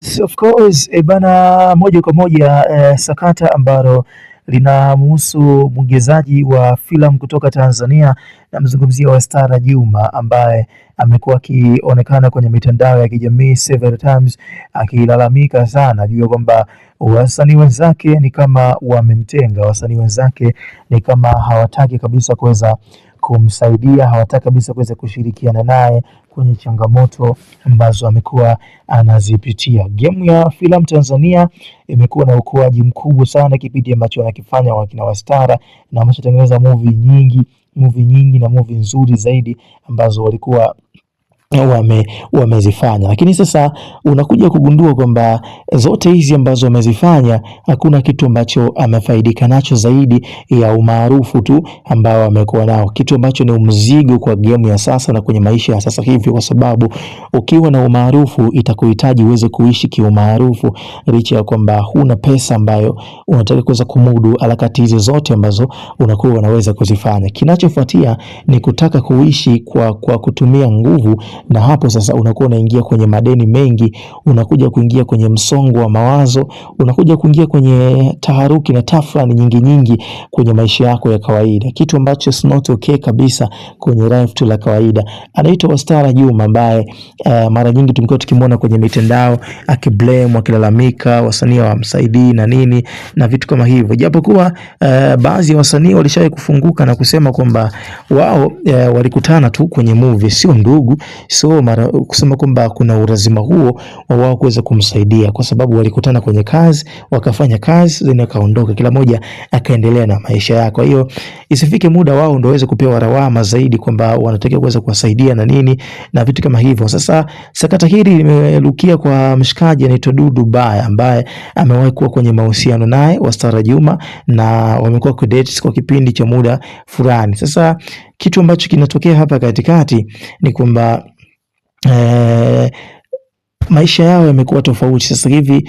Of course, bana, moja kwa moja sakata ambalo linamhusu mwigizaji wa filamu kutoka Tanzania, namzungumzia Wastara Juma ambaye amekuwa akionekana kwenye mitandao ya kijamii several times akilalamika sana juu ya kwamba wasanii wenzake ni kama wamemtenga, wasanii wenzake ni kama hawataki kabisa kuweza kumsaidia, hawataki kabisa kuweza kushirikiana naye kwenye changamoto ambazo amekuwa anazipitia. Game ya filamu Tanzania imekuwa na ukuaji mkubwa sana kipindi ambacho wanakifanya wakina Wastara, na wameshatengeneza movie nyingi na movie nzuri zaidi ambazo walikuwa wamezifanya, lakini sasa unakuja kugundua kwamba zote hizi ambazo wamezifanya hakuna kitu ambacho amefaidika nacho zaidi ya umaarufu tu ambao amekuwa nao, kitu ambacho ni mzigo kwa game ya sasa na kwenye maisha ya sasa hivi, kwa sababu ukiwa na umaarufu itakuhitaji uweze kuishi kiumaarufu, licha ya kwamba huna pesa ambayo unataka kuweza kumudu harakati hizo zote ambazo unakuwa unaweza kuzifanya. Kinachofuatia ni kutaka kuishi kwa kutumia nguvu, na hapo sasa unakuwa unaingia kwenye madeni mengi, unakuja kuingia kwenye msongo wa mawazo, unakuja kuingia kwenye taharuki na tafrani nyingi kwenye maisha yako ya kawaida, kitu ambacho is not okay kabisa kwenye life tu la kawaida. Anaitwa Wastara Juma ambaye mara nyingi tumekuwa tukimwona kwenye mitandao akiblame, akilalamika wasanii hawamsaidii na nini na vitu kama hivyo, japokuwa baadhi ya wasanii walishawahi kufunguka na kusema kwamba wao walikutana tu kwenye movie, sio ndugu. So kusema kwamba kuna urazima huo wa wao kuweza kumsaidia, kwa sababu walikutana kwenye kazi, wakafanya kazi then akaondoka, kila moja akaendelea na maisha yake. Kwa hiyo isifike muda wao ndio waweze kupewa lawama zaidi kwamba wanatakiwa kuweza kuwasaidia na nini na vitu kama hivyo. Sasa sakata hili limerukia kwa mshikaji anaitwa Dudu Baya ambaye amewahi kuwa kwenye mahusiano naye Wastara Juma, na wamekuwa kudate kwa kipindi cha muda fulani. Sasa kitu ambacho kinatokea hapa katikati ni kwamba maisha yao yamekuwa tofauti sasa hivi.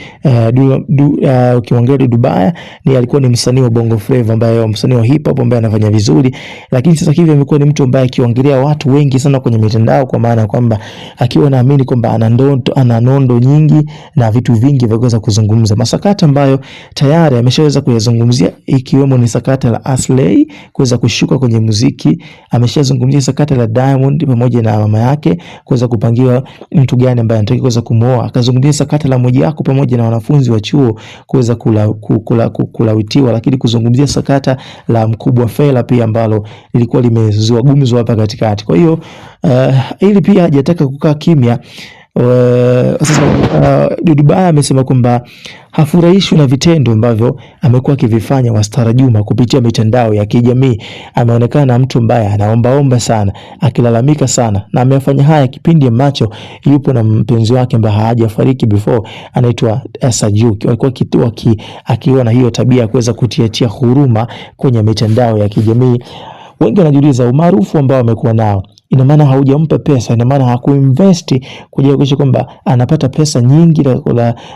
Ukiongea Dudu Baya ni alikuwa ni msanii wa Bongo Flava ambaye msanii wa hip hop ambaye anafanya vizuri, lakini sasa hivi amekuwa ni mtu ambaye akiongelea watu wengi sana kwenye mitandao, kwa maana kwamba akiwa naamini kwamba ana nondo nyingi na vitu vingi vya kuweza kuzungumza, masakata ambayo tayari ameshaweza kuyazungumzia, ikiwemo ni sakata la Aslay kuweza kushuka kwenye muziki. Ameshazungumzia sakata la Diamond pamoja na mama yake kuweza kupangiwa mtu gani ambaye anataka kuweza kumuoa. Akazungumzia sakata la Mwijaku pamoja na wanafunzi wa chuo kuweza kulawitiwa, lakini kuzungumzia sakata la Mkubwa Fella pia ambalo lilikuwa limezua gumzo hapa katikati. Kwa hiyo ili pia hajataka kukaa kimya. Sasa Dudu Baya amesema kwamba hafurahishwi na vitendo ambavyo amekuwa akivifanya Wastara Juma kupitia mitandao ya kijamii. Ameonekana mtu ambaye anaombaomba sana, akilalamika sana, na amefanya haya kipindi ambacho yupo na mpenzi wake ambaye hajafariki before, anaitwa Sajuki. Walikuwa akiona hiyo tabia ya kuweza kutiatia huruma kwenye mitandao ya kijamii. Wengi wanajiuliza umaarufu ambao amekuwa nao, ina maana haujampa pesa, ina maana hakuinvest kuhakikisha kwamba anapata pesa nyingi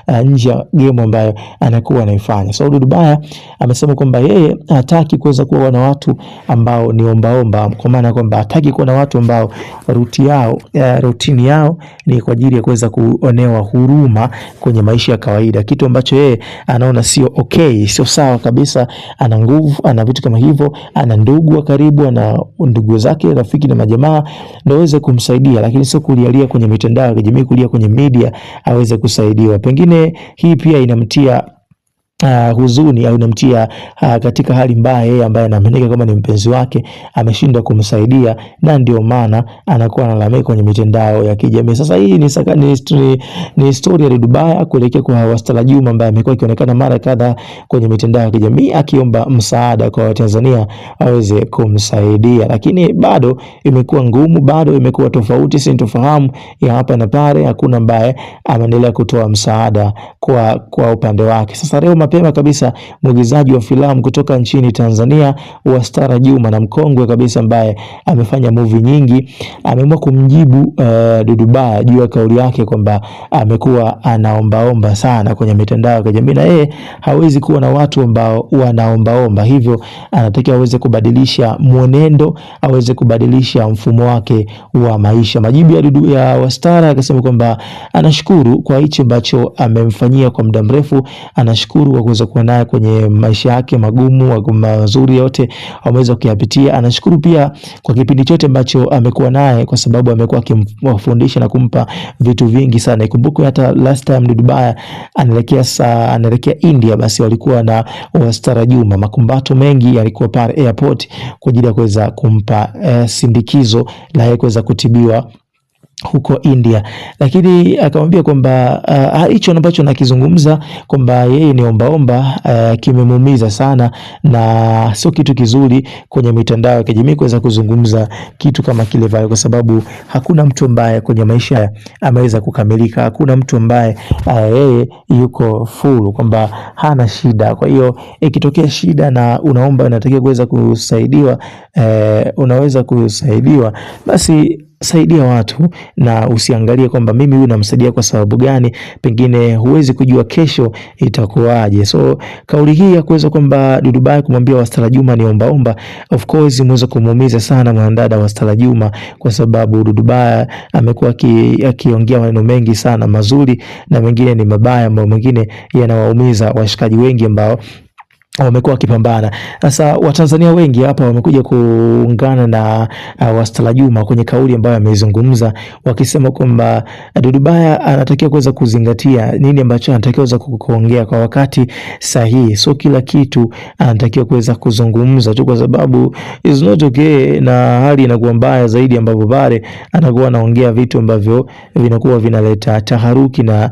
la nje ya game ambayo anakuwa anaifanya. So Dudu Baya amesema kwamba yeye hataki kuweza kuwa na watu ambao ni ombaomba, kwa maana kwamba hataki kuwa na watu ambao routine yao ni kwa ajili ya kuweza kuonewa huruma kwenye maisha ya kawaida, kitu ambacho yeye anaona sio okay, sio sawa kabisa. Ana nguvu, ana vitu kama hivyo, ana ndugu wa karibu, ana ndugu zake, rafiki na majamaa ndio aweze kumsaidia, lakini sio kulialia kwenye mitandao ya kijamii, kulia kwenye media aweze kusaidiwa. Pengine hii pia inamtia huzuni au inamtia katika hali mbaya yeye ambaye anaaminika kama ni mpenzi wake ameshindwa kumsaidia, na ndio maana anakuwa analalamika kwenye mitandao ya kijamii. Sasa hii ni story ya Dudu Baya kuelekea kwa Wastara Juma ambaye amekuwa akionekana mara kadhaa kwenye mitandao ya kijamii akiomba msaada kwa Watanzania aweze kumsaidia, lakini bado imekuwa ngumu, bado imekuwa tofauti, sintofahamu ya hapa na pale. Hakuna ambaye ameendelea kutoa msaada kwa upande wake. Sasa leo mapema kabisa mwigizaji wa filamu kutoka nchini Tanzania Wastara Juma na mkongwe kabisa ambaye amefanya movie nyingi ameamua kumjibu Dudu Baya juu ya kauli yake kwamba amekuwa anaombaomba sana kwenye mitandao ya kijamii na yeye hawezi kuwa na watu ambao wanaombaomba, hivyo anatakiwa aweze kubadilisha mwenendo, aweze kubadilisha mfumo wake wa maisha. Majibu ya Dudu ya Wastara akasema kwamba anashukuru kwa hicho ambacho amemfanyia kwa muda mrefu, anashukuru kwa kuweza kuwa naye kwenye maisha yake magumu mazuri yote ameweza kuyapitia. Anashukuru pia kwa kipindi chote ambacho amekuwa naye kwa sababu amekuwa akimfundisha na kumpa vitu vingi sana. Ikumbukwe hata last time Dudu Baya anaelekea India, basi walikuwa na Wastara Juma, makumbato mengi yalikuwa pale airport kwa ajili ya kuweza kumpa sindikizo la yeye kuweza kutibiwa huko India, lakini akamwambia kwamba hicho ambacho nakizungumza kwamba yeye ni ombaomba kimemuumiza sana na sio kitu kizuri kwenye mitandao ya kijamii kuweza kuzungumza kitu kama kile vile, kwa sababu hakuna mtu ambaye kwenye maisha ameweza kukamilika, hakuna mtu ambaye yeye yuko full kwamba hana shida. Kwa hiyo ikitokea shida na unaomba unatakiwa kuweza kusaidiwa, unaweza kusaidiwa, basi saidia watu na usiangalie kwamba mimi huyu namsaidia kwa sababu gani, pengine huwezi kujua kesho itakuwaje. So kauli hii ya kuweza kwamba Dudu Baya kumwambia Wastara Juma ni ombaomba, of course imeweza kumuumiza sana mwanadada Wastara Juma, kwa sababu Dudu Baya amekuwa akiongea maneno mengi sana mazuri na mengine ni mabaya, ambayo mengine yanawaumiza washikaji wengi ambao wamekuwa wakipambana. Sasa Watanzania wengi hapa wamekuja kuungana na Wastara Juma kwenye kauli ambayo amezungumza, wakisema kwamba Dudu Baya anatakiwa kuweza kuzingatia nini ambacho anatakiwa kuweza kuongea kwa wakati sahihi. So kila kitu anatakiwa kuweza kuzungumza tu, kwa sababu is not okay, na hali inakuwa mbaya zaidi ambapo pale anakuwa anaongea vitu ambavyo vinakuwa vinaleta taharuki na